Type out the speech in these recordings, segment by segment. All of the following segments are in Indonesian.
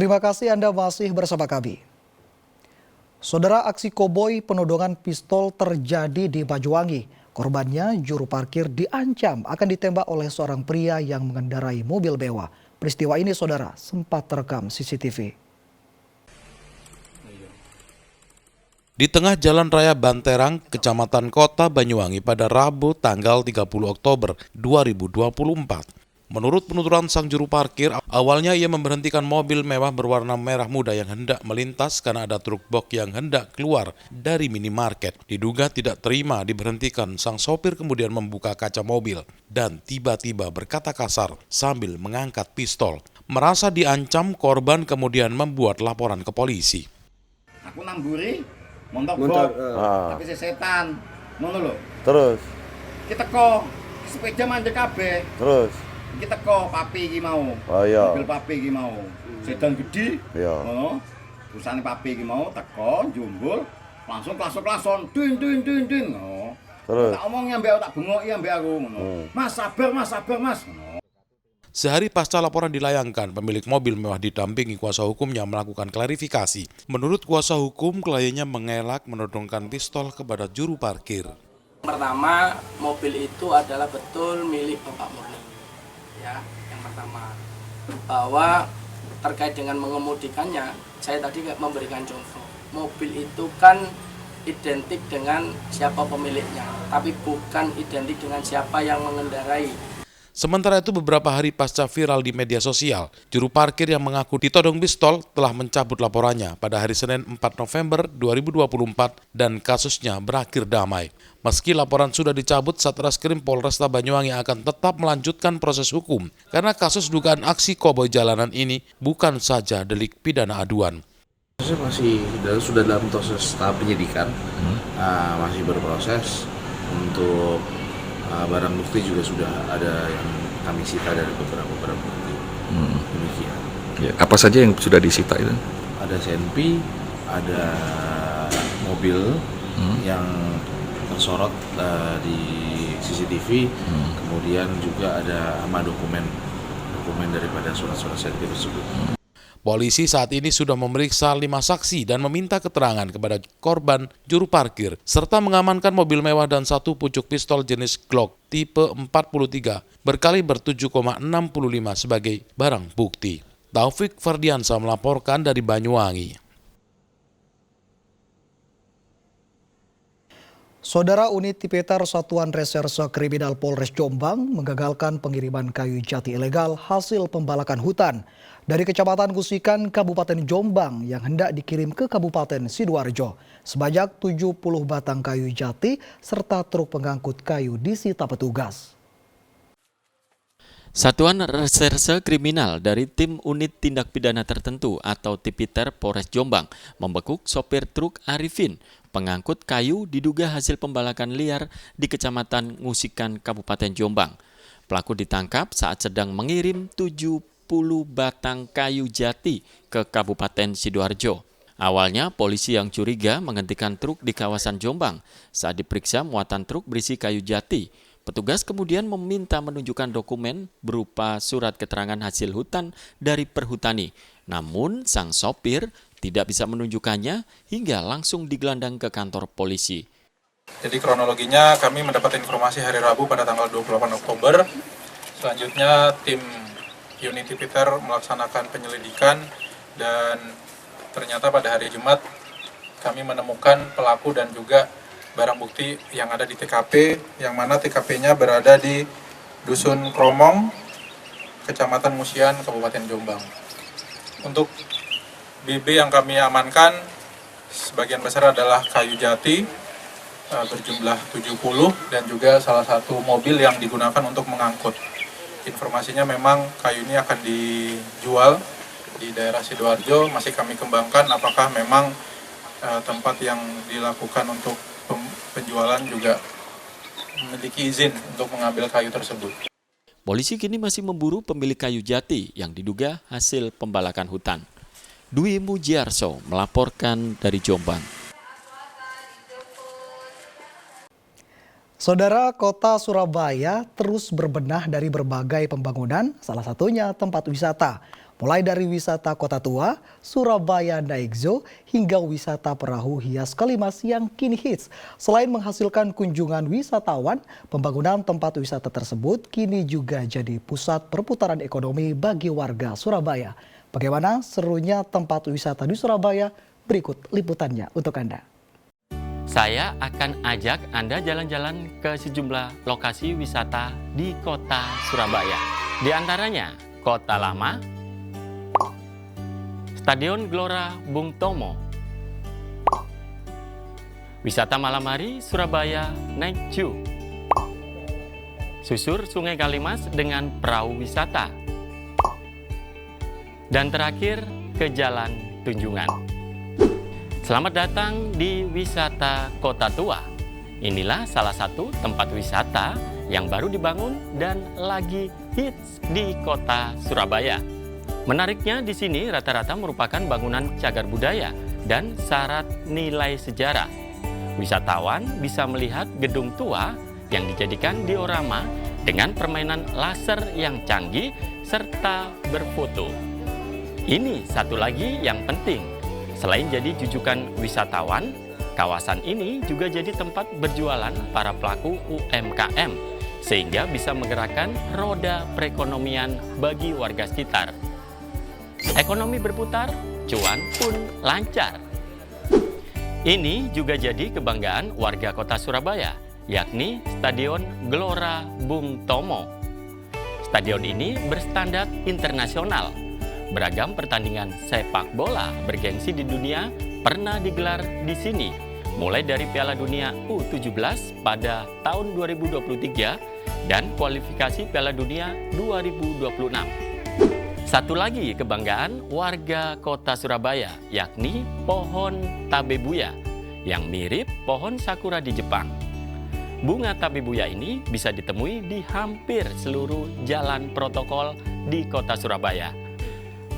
Terima kasih Anda masih bersama kami. Saudara, aksi koboi penodongan pistol terjadi di Banyuwangi. Korbannya juru parkir diancam akan ditembak oleh seorang pria yang mengendarai mobil mewah. Peristiwa ini, saudara, sempat terekam CCTV. Di tengah Jalan Raya Banterang, Kecamatan Kota Banyuwangi pada Rabu tanggal 30 Oktober 2024. Menurut penuturan sang juru parkir, awalnya ia memberhentikan mobil mewah berwarna merah muda yang hendak melintas karena ada truk box yang hendak keluar dari minimarket. Diduga tidak terima diberhentikan, sang sopir kemudian membuka kaca mobil dan tiba-tiba berkata kasar sambil mengangkat pistol. Merasa diancam, korban kemudian membuat laporan ke polisi. Aku namburi, montok box, tapi setan, ngono lho. Terus Kita kok sepeda mandek kabeh. terus Kita kok papi iki mau. Oh iya. Mobil papi iki mau. Sedan gede. Iya. Ngono. Terusane papi iki mau teko jumbul, langsung klason-klason, din. Ngono. Terus Tak omongnya mbek tak bengoki mbek aku ngono. Mas sabar Mas. Ngono. Sehari pasca laporan dilayangkan, pemilik mobil mewah didampingi kuasa hukumnya melakukan klarifikasi. Menurut kuasa hukum, kliennya mengelak menodongkan pistol kepada juru parkir. Pertama, mobil itu adalah betul milik Bapak Murni. Ya, yang pertama, bahwa terkait dengan mengemudikannya, saya tadi memberikan contoh. Mobil itu kan identik dengan siapa pemiliknya, tapi bukan identik dengan siapa yang mengendarai. Sementara itu beberapa hari pasca viral di media sosial, juru parkir yang mengaku ditodong pistol telah mencabut laporannya pada hari Senin 4 November 2024 dan kasusnya berakhir damai. Meski laporan sudah dicabut, Satreskrim Polresta Banyuwangi akan tetap melanjutkan proses hukum karena kasus dugaan aksi koboi jalanan ini bukan saja delik pidana aduan. Masih sudah dalam proses tahap penyidikan, masih berproses. Untuk barang bukti juga sudah ada yang kami sita dari beberapa barang bukti. Demikian. Ya, apa saja yang sudah disita itu? Ada CNP, ada mobil yang tersorot di CCTV, kemudian juga ada dokumen daripada surat-surat CNP tersebut. Polisi saat ini sudah memeriksa 5 saksi dan meminta keterangan kepada korban juru parkir, serta mengamankan mobil mewah dan 1 pucuk pistol jenis Glock tipe 43 berkaliber 7,65 sebagai barang bukti. Taufik Ferdiansa melaporkan dari Banyuwangi. Saudara, unit Tipiter Satuan Reserse Kriminal Polres Jombang menggagalkan pengiriman kayu jati ilegal hasil pembalakan hutan dari Kecamatan Kusikan, Kabupaten Jombang yang hendak dikirim ke Kabupaten Sidoarjo. Sebanyak 70 batang kayu jati serta truk pengangkut kayu disita petugas. Satuan Reserse Kriminal dari Tim Unit Tindak Pidana Tertentu atau Tipiter Polres Jombang membekuk sopir truk Arifin, pengangkut kayu diduga hasil pembalakan liar di Kecamatan Ngusikan, Kabupaten Jombang. Pelaku ditangkap saat sedang mengirim 70 batang kayu jati ke Kabupaten Sidoarjo. Awalnya polisi yang curiga menghentikan truk di kawasan Jombang. Saat diperiksa muatan truk berisi kayu jati, petugas kemudian meminta menunjukkan dokumen berupa surat keterangan hasil hutan dari perhutani. Namun sang sopir tidak bisa menunjukkannya hingga langsung digelandang ke kantor polisi. Jadi kronologinya kami mendapat informasi hari Rabu pada tanggal 28 Oktober. Selanjutnya tim unit Tipiter melaksanakan penyelidikan dan ternyata pada hari Jumat kami menemukan pelaku dan juga barang bukti yang ada di TKP, yang mana TKP-nya berada di Dusun Kromong, Kecamatan Musian, Kabupaten Jombang. Untuk BB yang kami amankan, sebagian besar adalah kayu jati berjumlah 70 dan juga salah satu mobil yang digunakan untuk mengangkut. Informasinya memang kayu ini akan dijual di daerah Sidoarjo, masih kami kembangkan apakah memang tempat yang dilakukan untuk penjualan juga memiliki izin untuk mengambil kayu tersebut. Polisi kini masih memburu pemilik kayu jati yang diduga hasil pembalakan hutan. Dwi Mujiarso melaporkan dari Jombang. Saudara, kota Surabaya terus berbenah dari berbagai pembangunan, salah satunya tempat wisata. Mulai dari wisata Kota Tua, Surabaya Naik Zoo, hingga wisata perahu hias Kalimas yang kini hits. Selain menghasilkan kunjungan wisatawan, pembangunan tempat wisata tersebut kini juga jadi pusat perputaran ekonomi bagi warga Surabaya. Bagaimana serunya tempat wisata di Surabaya? Berikut liputannya untuk Anda. Saya akan ajak Anda jalan-jalan ke sejumlah lokasi wisata di kota Surabaya. Di antaranya Kota Lama, Stadion Gelora Bung Tomo, wisata malam hari Surabaya Night Zoo, susur Sungai Kalimas dengan perahu wisata, dan terakhir ke Jalan Tunjungan. Selamat datang di wisata Kota Tua. Inilah salah satu tempat wisata yang baru dibangun dan lagi hits di kota Surabaya. Menariknya di sini rata-rata merupakan bangunan cagar budaya dan syarat nilai sejarah. Wisatawan bisa melihat gedung tua yang dijadikan diorama dengan permainan laser yang canggih serta berfoto. Ini satu lagi yang penting. Selain jadi jujukan wisatawan, kawasan ini juga jadi tempat berjualan para pelaku UMKM sehingga bisa menggerakkan roda perekonomian bagi warga sekitar. Ekonomi berputar, cuan pun lancar. Ini juga jadi kebanggaan warga kota Surabaya, yakni Stadion Gelora Bung Tomo. Stadion ini berstandar internasional. Beragam pertandingan sepak bola bergengsi di dunia pernah digelar di sini, mulai dari Piala Dunia U17 pada tahun 2023 dan kualifikasi Piala Dunia 2026. Satu lagi kebanggaan warga kota Surabaya, yakni pohon tabebuya yang mirip pohon sakura di Jepang. Bunga tabebuya ini bisa ditemui di hampir seluruh jalan protokol di kota Surabaya.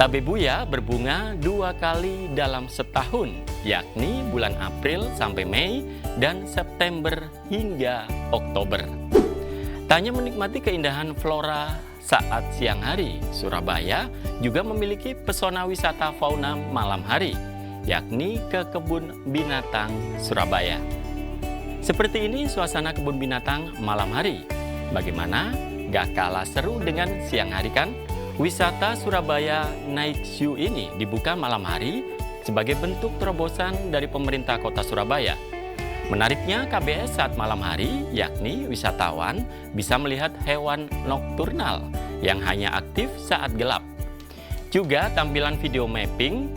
Tabebuya berbunga 2 kali dalam setahun, yakni bulan April sampai Mei dan September hingga Oktober. Tak hanya menikmati keindahan flora saat siang hari, Surabaya juga memiliki pesona wisata fauna malam hari, yakni ke Kebun Binatang Surabaya. Seperti ini suasana kebun binatang malam hari. Bagaimana? Gak kalah seru dengan siang hari kan? Wisata Surabaya Night Zoo ini dibuka malam hari sebagai bentuk terobosan dari pemerintah kota Surabaya. Menariknya KBS saat malam hari, yakni wisatawan bisa melihat hewan nokturnal yang hanya aktif saat gelap. Juga tampilan video mapping,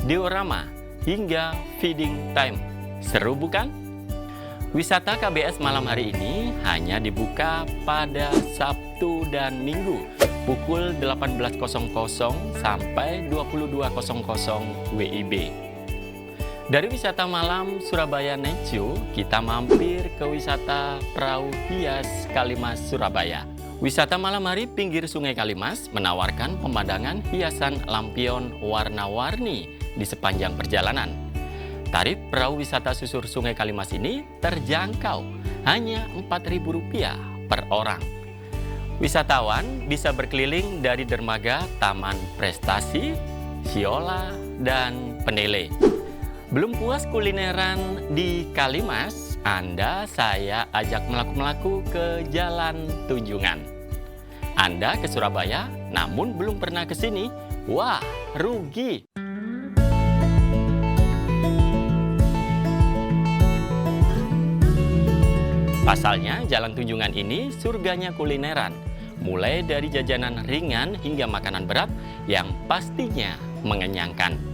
diorama, hingga feeding time. Seru bukan? Wisata KBS malam hari ini hanya dibuka pada Sabtu dan Minggu pukul 18.00 sampai 22.00 WIB. Dari wisata malam Surabaya Night Zoo, kita mampir ke wisata perahu hias Kalimas Surabaya. Wisata malam hari pinggir Sungai Kalimas menawarkan pemandangan hiasan lampion warna-warni di sepanjang perjalanan. Tarif perahu wisata susur Sungai Kalimas ini terjangkau, hanya Rp4.000 per orang. Wisatawan bisa berkeliling dari dermaga Taman Prestasi, Siola, dan Penele. Belum puas kulineran di Kalimas, saya ajak melaku-melaku ke Jalan Tunjungan. Anda ke Surabaya, namun belum pernah ke sini? Wah, rugi! Pasalnya, Jalan Tunjungan ini surganya kulineran, mulai dari jajanan ringan hingga makanan berat yang pastinya mengenyangkan.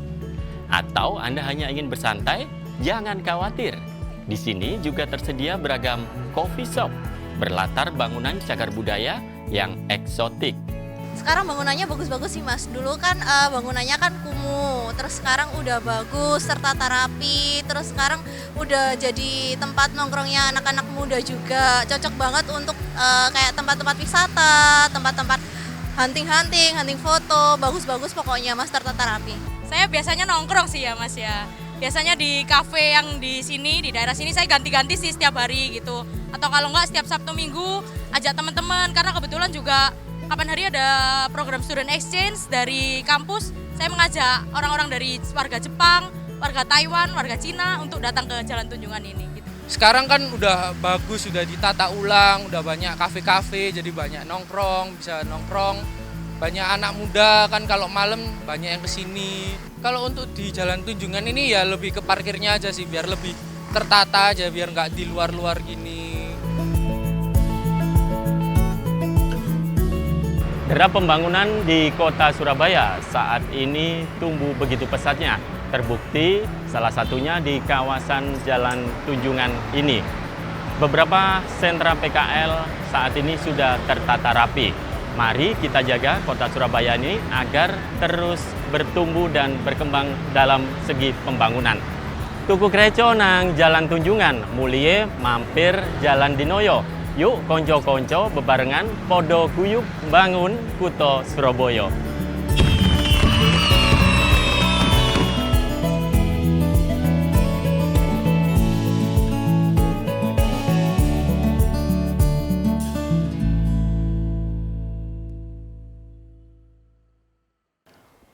Atau Anda hanya ingin bersantai? Jangan khawatir. Di sini juga tersedia beragam coffee shop berlatar bangunan cagar budaya yang eksotik. Sekarang bangunannya bagus-bagus sih Mas. Dulu kan bangunannya kan kumuh, terus sekarang udah bagus, tertata rapi, terus sekarang udah jadi tempat nongkrongnya anak-anak muda juga. Cocok banget untuk kayak tempat-tempat wisata, tempat-tempat hunting foto, bagus-bagus pokoknya Mas, tertata rapi. Saya biasanya nongkrong sih ya Mas ya. Biasanya di kafe yang di sini, di daerah sini saya ganti-ganti sih setiap hari gitu. Atau kalau enggak setiap Sabtu Minggu ajak teman-teman karena kebetulan juga kapan hari ada program student exchange dari kampus. Saya mengajak orang-orang dari warga Jepang, warga Taiwan, warga Cina untuk datang ke Jalan Tunjungan ini. Gitu. Sekarang kan udah bagus, sudah ditata ulang, udah banyak kafe-kafe, jadi banyak nongkrong, bisa nongkrong. Banyak anak muda kan kalau malam banyak yang kesini. Kalau untuk di Jalan Tunjungan ini ya lebih ke parkirnya aja sih, biar lebih tertata aja, biar nggak di luar-luar gini. Derap pembangunan di kota Surabaya saat ini tumbuh begitu pesatnya. Terbukti salah satunya di kawasan Jalan Tunjungan ini. Beberapa sentra PKL saat ini sudah tertata rapi. Mari kita jaga kota Surabaya ini agar terus bertumbuh dan berkembang dalam segi pembangunan. Tuku kreco nang Jalan Tunjungan, mulie mampir Jalan Dinoyo. Yuk konco-konco bebarengan podo guyub bangun kuto Surabaya.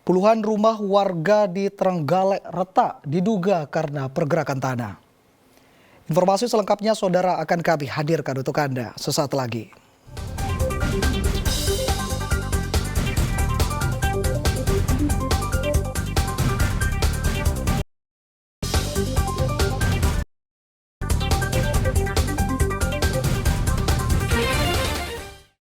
Puluhan rumah warga di Trenggalek retak diduga karena pergerakan tanah. Informasi selengkapnya saudara akan kami hadirkan untuk Anda sesaat lagi.